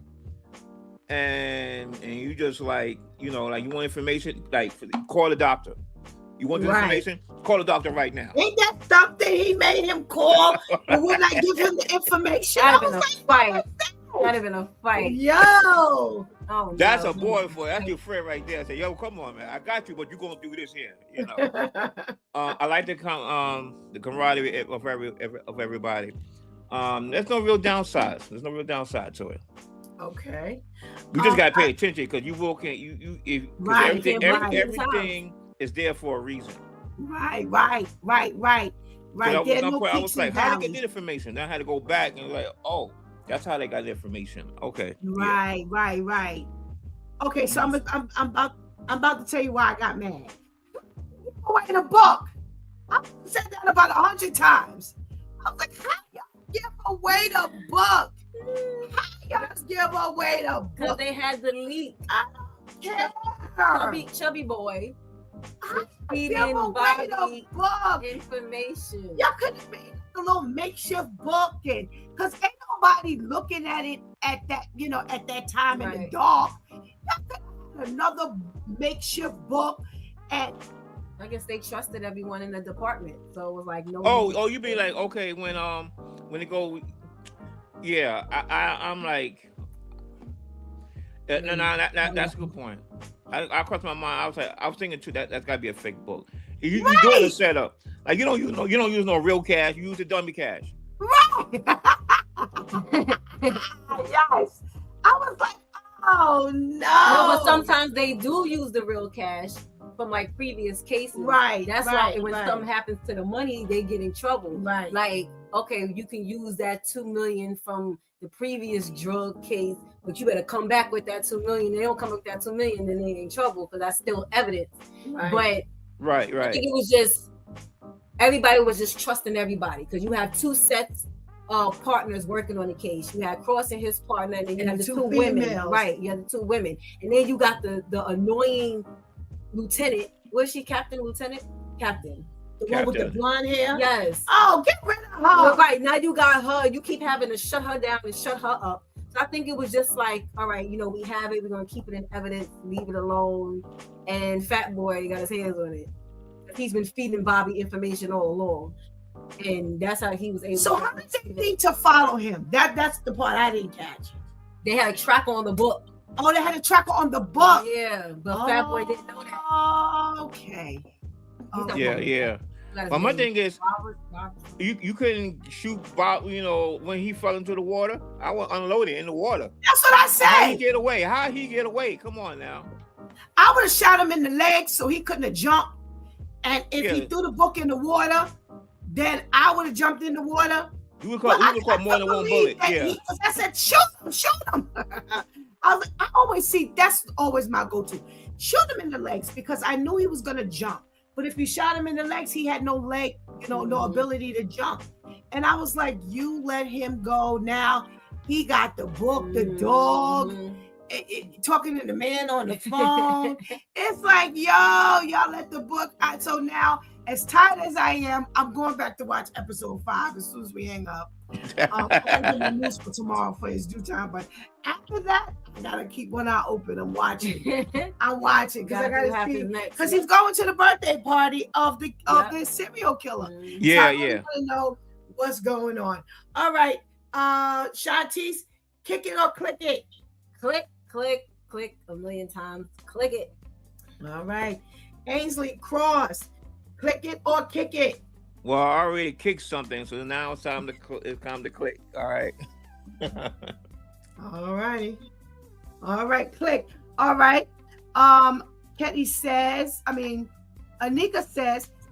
and you just like you want information, like call the doctor. You want the information? Call the doctor right now. Ain't that something he made him call? But when I give him the information, Not even a fight. Not even a fight. Yo. Oh, that's a boy for you. That's your friend right there. Say, yo, come on, man. I got you, but you're gonna do this here. I like the camaraderie of everybody. There's no real downside. There's no real downside to it. Okay. You just gotta pay attention because you will can't everything is there for a reason. Right. I was like, how did they get the information? Then I had to go back and like, oh, that's how they got the information. Okay. Right. Okay, so I'm about to tell you why I got mad. You in a book. I said that about 100 times. I was like, how y'all give away the book? How y'all give away the book? Because they had the leak. I don't care. Chubby boy. Give away the book. Information. Y'all could have made a little makeshift book, and because ain't nobody looking at it at that time in the dark. Y'all could have another makeshift book, and I guess they trusted everyone in the department, so it was like no. Oh, you be like, okay, when it go, yeah, I'm like, no, that's a good point. I crossed my mind. I was thinking too that that's gotta be a fake book. You doing a setup. Like you don't use no real cash. You use the dummy cash. Right. Yes. I was like, oh no. But sometimes they do use the real cash from like previous cases. Right. That's why when something happens to the money, they get in trouble. Right. Like, okay, you can use that $2 million from the previous drug case, but you better come back with that $2 million. They don't come up with that $2 million, then they in trouble because that's still evidence. Right. But right. I think it was just everybody was just trusting everybody because you have 2 sets of partners working on the case. You had Cross and his partner, and then you had the 2 women. Right. You had the 2 women. And then you got the annoying lieutenant. Was she captain, lieutenant? Captain. The one with the blonde hair? Yes. Oh, get rid of her. Well, right. Now you got her. You keep having to shut her down and shut her up. So I think it was just like, all right, we have it. We're going to keep it in evidence. Leave it alone. And Fat Boy got his hands on it. He's been feeding Bobby information all along. and that's how he was able. So how did they need to follow him? That's the part I didn't catch. They had a tracker on the book. Oh, they had a tracker on the book. Yeah, but Fat Boy didn't know that. Okay. Yeah. But my thing is, you couldn't shoot Bob. When he fell into the water, I would unload it in the water. That's what I said. How he get away? Come on now. I would have shot him in the legs so he couldn't have jumped. And if he threw the book in the water, then I would have jumped in the water. You would caught more than one bullet. Yeah. I said, shoot him. I always see, that's always my go-to. Shoot him in the legs because I knew he was going to jump. But if you shot him in the legs, he had no leg, no ability to jump. And I was like, you let him go now. He got the book, the dog, talking to the man on the phone. It's like, y'all let the book. So now, as tired as I am, I'm going back to watch episode 5 as soon as we hang up. I'm going to news for tomorrow for his due time. But after that, I got to keep one eye open. I'm watching because I got to see, because he's going to the birthday party of the serial killer. Yeah, so I want to know what's going on. All right, Shantice, kick it or click it? Click a million times. Click it. All right, Ainsley Cross, click it or kick it? Well, I already kicked something, so now it's time to click. All right. All righty. All right, click. All right. Anika says,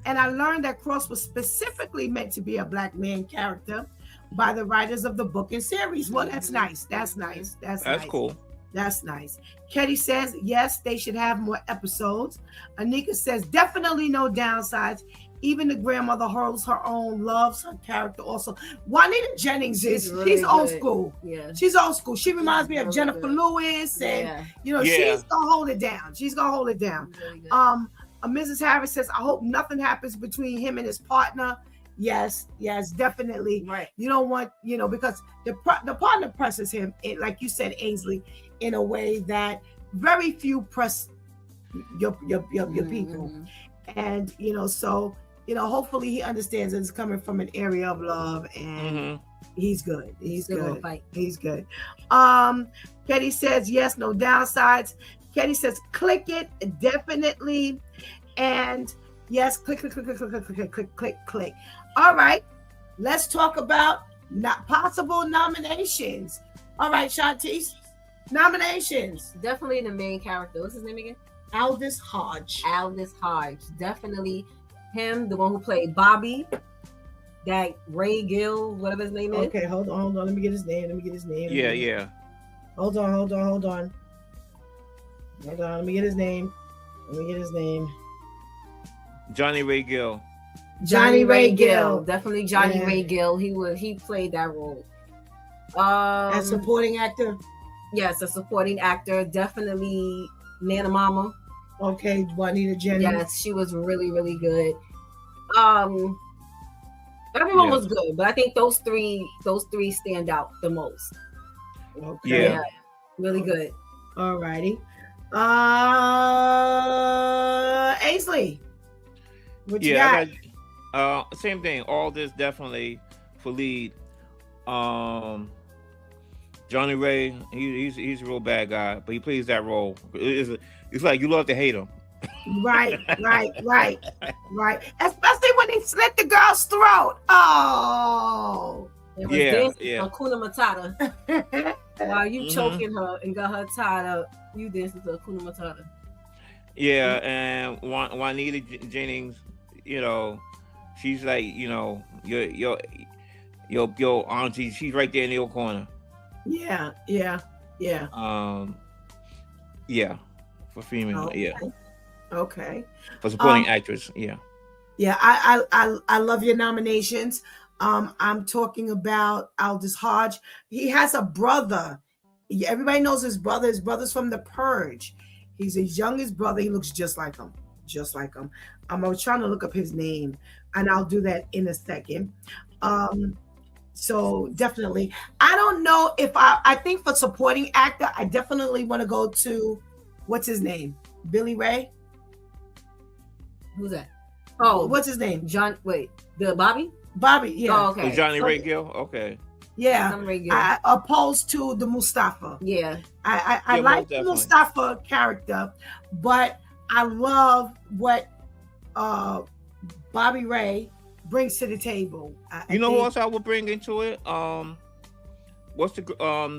and I learned that Cross was specifically meant to be a black man character by the writers of the book and series. Well, that's nice. That's nice. That's nice. Cool. That's nice. Ketty says, yes, they should have more episodes. Anika says, definitely no downsides. Even the grandmother holds her own, loves her character also. Juanita Jennings she's old school. Yeah. She's old school. She reminds me of Jennifer Lewis, and she's gonna hold it down. She's gonna hold it down. Really Mrs. Harris says, I hope nothing happens between him and his partner. Yes, definitely. Right. You don't want, because the partner presses him, like you said, Ainsley, in a way that very few press your people. And so hopefully he understands that it's coming from an area of love, and he's good. He's good. He's good. Ketty says, yes, no downsides. Ketty says, click it, definitely. And yes, click. All right, let's talk about possible nominations. All right, Shantice, nominations. Definitely the main character. What's his name again? Aldous Hodge. Definitely him, the one who played Bobby, that Ray Gill, whatever his name is. Okay, hold on. Let me get his name. Yeah. Hold on. Let me get his name. Johnny Ray Gill. Definitely Johnny Ray Gill. He played that role. As supporting actor. Yes, a supporting actor. Definitely Nana Mama. Okay, Juanita Jennings. Yes, she was really, really good. Everyone was good, but I think those three stand out the most. Okay. Yeah, really good. All righty. Ainsley, what you got? Same thing. All this definitely for lead. Johnny Ray, he's a real bad guy, but he plays that role. It's like you love to hate him. Right. Especially when he slit the girl's throat. Oh. It was dancing Hakuna Matata. While you choking her and got her tied up, you dancing to Hakuna Matata. Yeah, and Juanita Jennings, she's like, your auntie. She's right there in your corner. Yeah. For female, Okay. For supporting actress, Yeah, I love your nominations. I'm talking about Aldous Hodge. He has a brother. Everybody knows his brother. His brother's from The Purge. He's his youngest brother. He looks just like him. I was trying to look up his name, and I'll do that in a second. So definitely, I don't know if I think for supporting actor, I definitely want to go to, what's his name? Billy Ray? Who's that? Oh, what's his name? The Bobby? Bobby, yeah. Oh, Oh, okay. Johnny So, Ray Gill. Okay. yeah. I'm regular. Opposed to the Mustafa. Yeah. I Yeah, like most the definitely. Mustafa character, but I love what uh Bobby Ray brings to the table. I You know who think else I would bring into it? What's the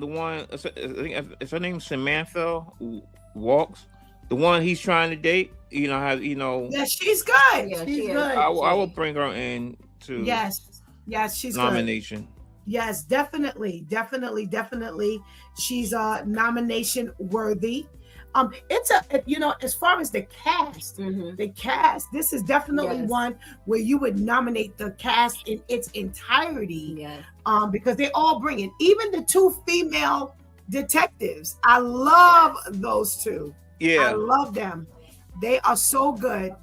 one? I think is her name Samantha Walks? The one he's trying to date. You know how yeah, she's good. Yeah, She's she is. good. I will bring her in to Yes, yes, she's good. nomination. Yes, definitely. She's nomination worthy. It's as far as the cast, Mhm. this is definitely Yes. one where you would nominate the cast in its entirety. Yes. Because they all bring it. Even the two female detectives, I love those two. I Yeah. love them. They are so good.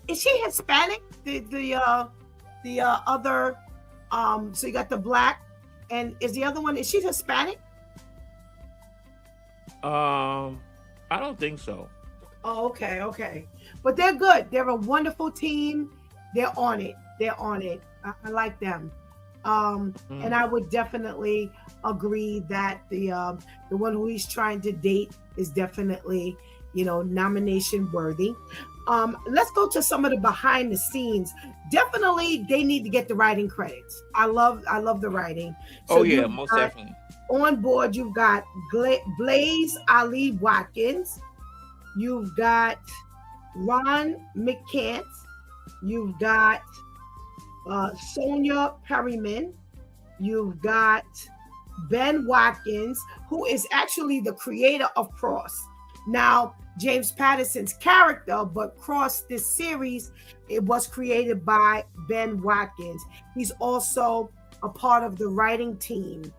Is she Hispanic? The other so you got the black, and is the other one, is she Hispanic? I don't think so. Oh, okay. But they're good. They're a wonderful team. They're on it. I like them. And I would definitely agree that the one who he's trying to date is definitely, nomination worthy. Let's go to some of the behind the scenes. Definitely, they need to get the writing credits. I love the writing. Oh yeah, you've most got- definitely. On board, you've got Blaze Ali Watkins. You've got Ron McCants. You've got Sonia Perryman. You've got Ben Watkins, who is actually the creator of Cross. Now, James Patterson's character, but Cross, this series, it was created by Ben Watkins. He's also a part of the writing team.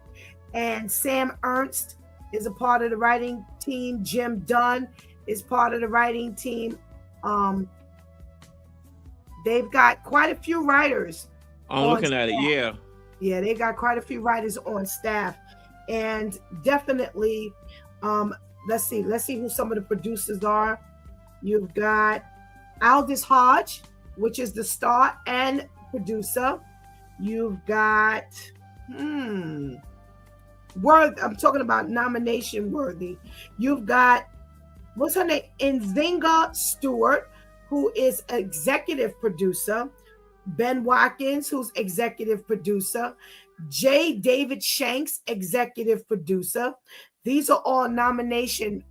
And Sam Ernst is a part of the writing team. Jim Dunn is part of the writing team. They've got quite a few writers. I'm looking at it. Yeah. Yeah, they got quite a few writers on staff. And definitely, let's see who some of the producers are. You've got Aldous Hodge, which is the star and producer. You've got I'm talking about nomination worthy. You've got, what's her name? Nzinga Stewart, who is executive producer. Ben Watkins, who's executive producer. J. David Shanks, executive producer. These are all nomination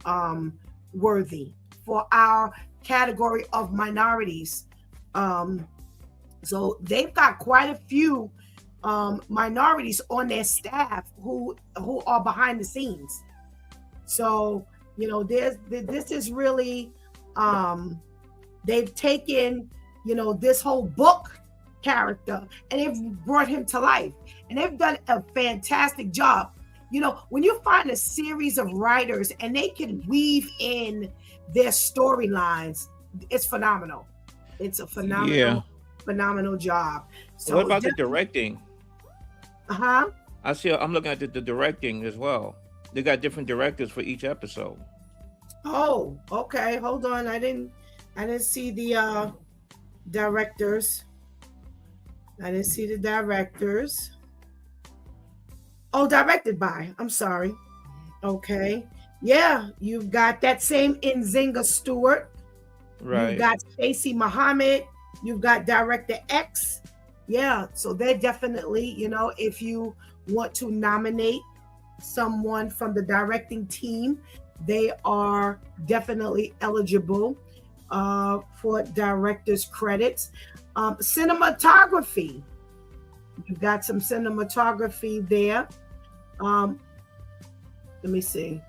worthy for our category of minorities. So they've got quite a few minorities on their staff who are behind the scenes. So this is really they've taken this whole book character and they've brought him to life, and they've done a fantastic job. When you find a series of writers and they can weave in their storylines, it's phenomenal. It's a phenomenal job. So what about the directing? I'm looking at the directing as well. They got different directors for each episode. Oh, okay. Hold on. I didn't see the directors. Oh, directed by. I'm sorry. Okay. Yeah, you've got that same Nzinga Stewart. Right. You've got Stacey Muhammad. You've got Director X. Yeah, so they're definitely, if you want to nominate someone from the directing team, they are definitely eligible for director's credits. Cinematography. You've got some cinematography there. Let me see.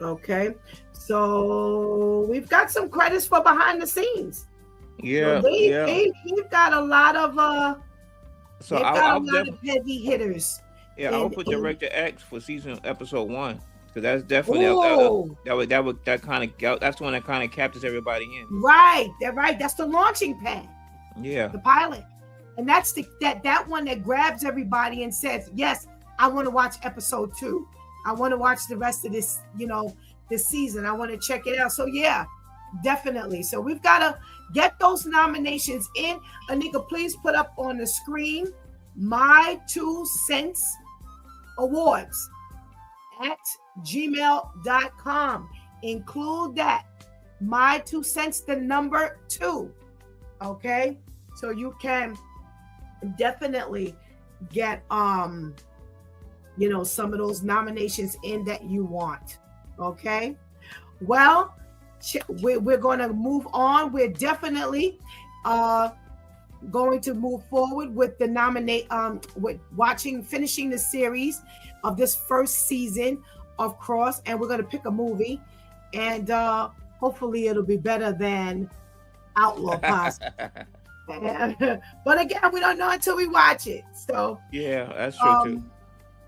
Okay, so we've got some credits for behind the scenes. Yeah, so they've got a lot of so I'll of heavy hitters. Yeah, I'll put Director X for episode 1, because that's definitely that's the one that kind of captures everybody in. Right, that's the launching pad. Yeah, the pilot, and that's that one that grabs everybody and says, "Yes, I want to watch episode 2. I want to watch the rest of this, this season. I want to check it out." So yeah, Definitely. So we've got to get those nominations in. Anika, please put up on the screen my 2 cents awards at gmail.com. Include that. My 2 cents, the number 2. Okay? So you can definitely get some of those nominations in that you want. Okay? Well, we're going to move on. We're definitely going to move forward with the with finishing the series of this first season of Cross, and we're going to pick a movie, and hopefully it'll be better than Outlaw Posse. But again, we don't know until we watch it. So yeah, that's true too.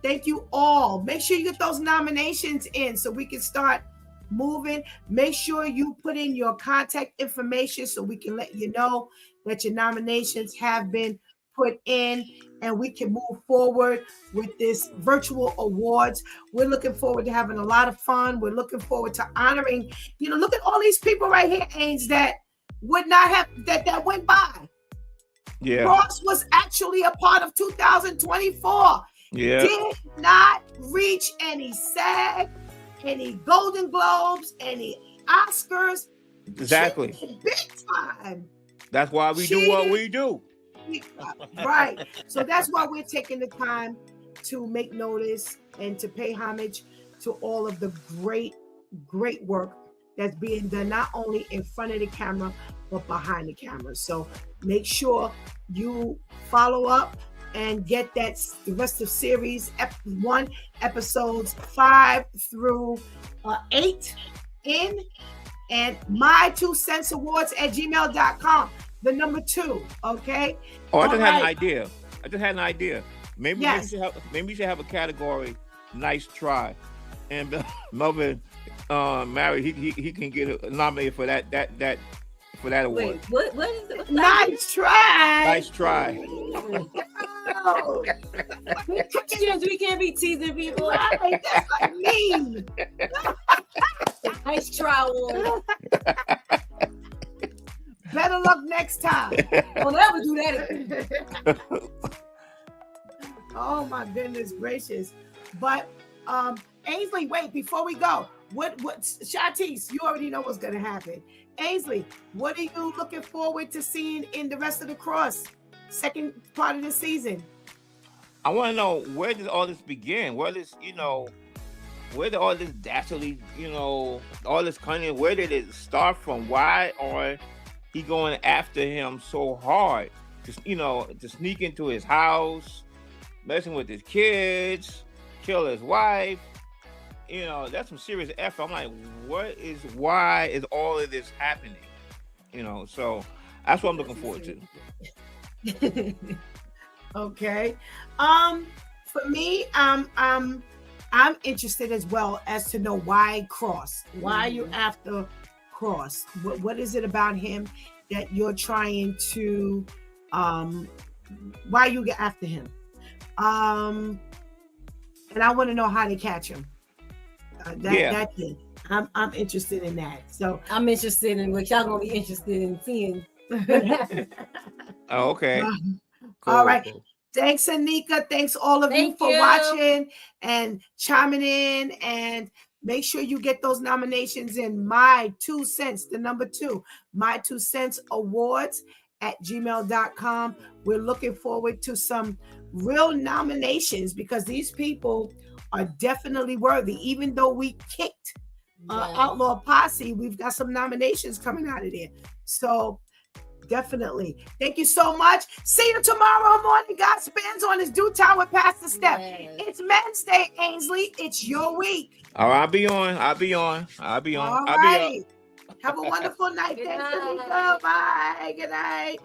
Thank you all. Make sure you get those nominations in so we can start moving. Make sure you put in your contact information so we can let you know that your nominations have been put in, and we can move forward with this virtual awards. We're looking forward to having a lot of fun. We're looking forward to honoring, look at all these people right here, Ains, that would not have that went by. Yeah. Cross was actually a part of 2024. Yeah. Did not reach any SAG, any Golden Globes, any Oscars. Exactly. Big time. That's why we do what we do. Right. So that's why we're taking the time to make notice and to pay homage to all of the great work that's being done, not only in front of the camera, but behind the camera. So make sure you follow up and get the rest of series 1, episodes 5 through 8 in, and my 2 cents awards at gmail.com. The number 2, okay? Oh, I just had an idea. Maybe yes. we should have a category, nice try. And Melvin Mary, he can get nominated for that award. Wait, what is it? Nice try. Nice try. Oh. We can't be teasing people. Right, that's like mean. Nice try, award. Better luck next time. Don't ever do that again. Oh my goodness gracious. But Ainsley, wait, before we go, what Shatise, you already know what's gonna happen. Ainsley, what are you looking forward to seeing in the rest of the Cross second part of the season? I want to know, where did all this begin? Where did all this dastardly, all this cunning, where did it start from? Why are he going after him so hard? To sneak into his house, messing with his kids, kill his wife. That's some serious effort. I'm like, why is all of this happening? So that's what I'm looking forward to. Okay. For me, I'm interested as well as to know why Cross. Why are you after Cross? What is it about him that you're trying to why you get after him? And I want to know how to catch him. That's it. I'm interested in that. So I'm interested in what y'all gonna be interested in seeing. Oh, okay. Cool, all right. Cool. Thanks, Anika. Thanks all of you for watching and chiming in. And make sure you get those nominations in. My 2 cents, the number 2, my 2 cents awards at gmail.com. We're looking forward to some real nominations because these people are definitely worthy. Even though we kicked Outlaw Posse, we've got some nominations coming out of there. So definitely. Thank you so much. See you tomorrow morning. God spins on his due time with Pastor Steph. Yes. It's Men's Day, Ainsley. It's your week. All right, I'll be on. All right. Have a wonderful night. Thanks, Anika. Bye. Good night.